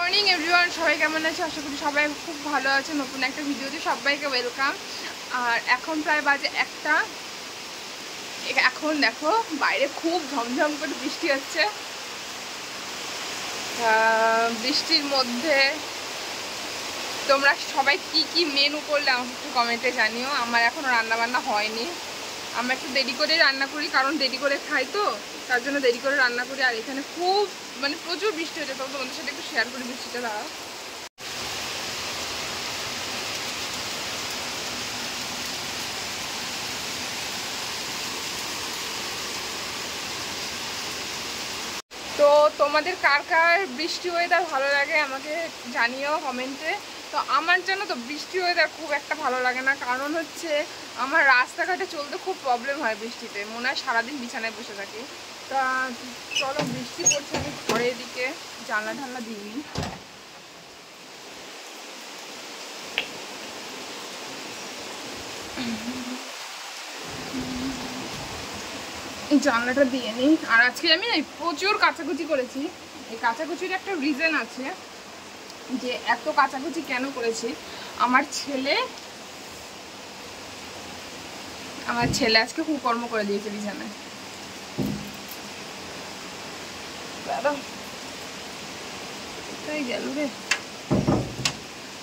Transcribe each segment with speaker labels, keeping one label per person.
Speaker 1: Morning everyone, সবাই কেমন আছে? আশা করি সবাই খুব ভালো আছে। নতুন একটা ভিডিওতে সবাইকে ওয়েলকাম। আর এখন প্রায় বাজে 1টা। এখন দেখো বাইরে খুব ঝমঝম করে বৃষ্টি হচ্ছে। বৃষ্টির মধ্যে তোমরা সবাই কি কি মেনু করলে আমাকে একটু কমেন্টে জানিও। আমার এখনও রান্নাবান্না হয়নি। আমরা একটু দেরি করে রান্না করি, কারণ দেরি করে খাই তো, তার জন্য দেরি করে রান্না করি। আর এখানে খুব প্রচুর বৃষ্টি হচ্ছে, তো তোমাদের সাথে একটু শেয়ার করি বৃষ্টিটা। দাঁড়াও। তো তোমাদের কার কার বৃষ্টি ওয়েদার ভালো লাগে আমাকে জানিও কমেন্টে। তো আমার জন্য তো বৃষ্টি ওয়েদার খুব একটা ভালো লাগে না, কারণ হচ্ছে আমার রাস্তাঘাটে চলতে খুব প্রবলেম হয় বৃষ্টিতে। মনে হয় সারাদিন বিছানায় বসে থাকি। তা চলো, বৃষ্টি পড়ছে, আমি ঘরের দিকে জানলা ঢাল্লা দিইনি। জানলাটা দিয়ে নিই। আর আজকে আমি প্রচুর কাচাকুচি করেছি। এই কাচাকুচির একটা রিজন আছে, যে এত কাচাকুচি কেন করেছি। আমার ছেলে আজকে কুকর্ম করে দিয়েছে বিছানায়।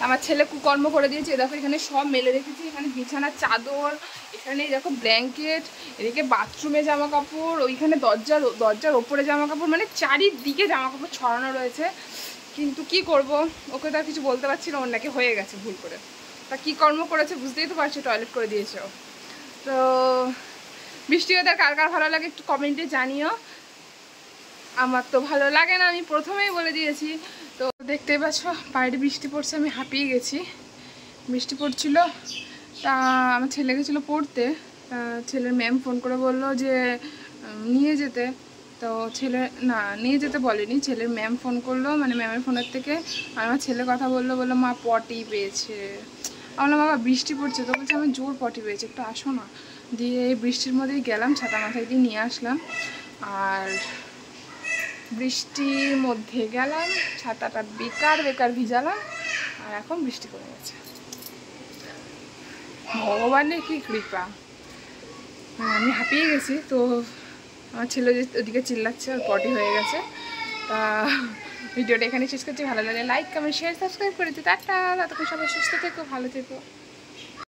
Speaker 1: আমার ছেলে কুকর্ম করে দিয়েছে। দেখো এখানে সব মেলে রেখেছি। এখানে বিছানার চাদর, এখানে দেখো ব্ল্যাঙ্কেট, এদিকে বাথরুমে জামা কাপড়, ওইখানে দরজার ওপরে জামা কাপড়, মানে চারিদিকে জামা কাপড় ছড়ানো রয়েছে। কিন্তু কি করব, ওকে তো আর কিছু বলতে পারছি না, ওর নাকি হয়ে গেছে ভুল করে। তা কি কর্ম করেছে বুঝতেই তো পারছি, টয়লেট করে দিয়েছে। তো বৃষ্টি ওদের কার কার ভালো লাগে একটু কমেন্টে জানিও। আমার তো ভালো লাগে না, আমি প্রথমেই বলে দিয়েছি। তো দেখতেই পাচ্ছ বাইরে বৃষ্টি পড়ছে, আমি হাঁপিয়ে গেছি। বৃষ্টি পড়ছিল, তা আমার ছেলে গেছিলো পড়তে। ছেলের ম্যাম ফোন করে বললো যে নিয়ে যেতে। তো নিয়ে যেতে বলেনি, ছেলের ম্যাম ফোন করলো, মানে ম্যামের ফোনের থেকে। আর আমার ছেলে কথা বললো মা পটি পেয়েছে। বললাম বাবা বৃষ্টি পড়ছে তো? বলছে আমি জোর পটি পেয়েছি, একটু আসো না। দিয়ে এই বৃষ্টির মধ্যেই গেলাম, ছাতা মাথায় দিয়ে নিয়ে আসলাম। আর বৃষ্টির মধ্যে গেলাম, ছাতাটা বেকার ভিজালাম, আর এখন বৃষ্টি কমে গেছে। ভগবানের কি কৃপা, আমি হাঁপিয়ে গেছি। তো আমার ছেলে ওদিকে চিল্লাচ্ছে, আর পটি হয়ে গেছে। তা ভিডিওটা এখানে শেষ করছি। ভালো লাগে লাইক কমেন্ট শেয়ার সাবস্ক্রাইব করে দিতে। টাটা, ততক্ষণ সবাই সুস্থ থেকো, ভালো থেকো।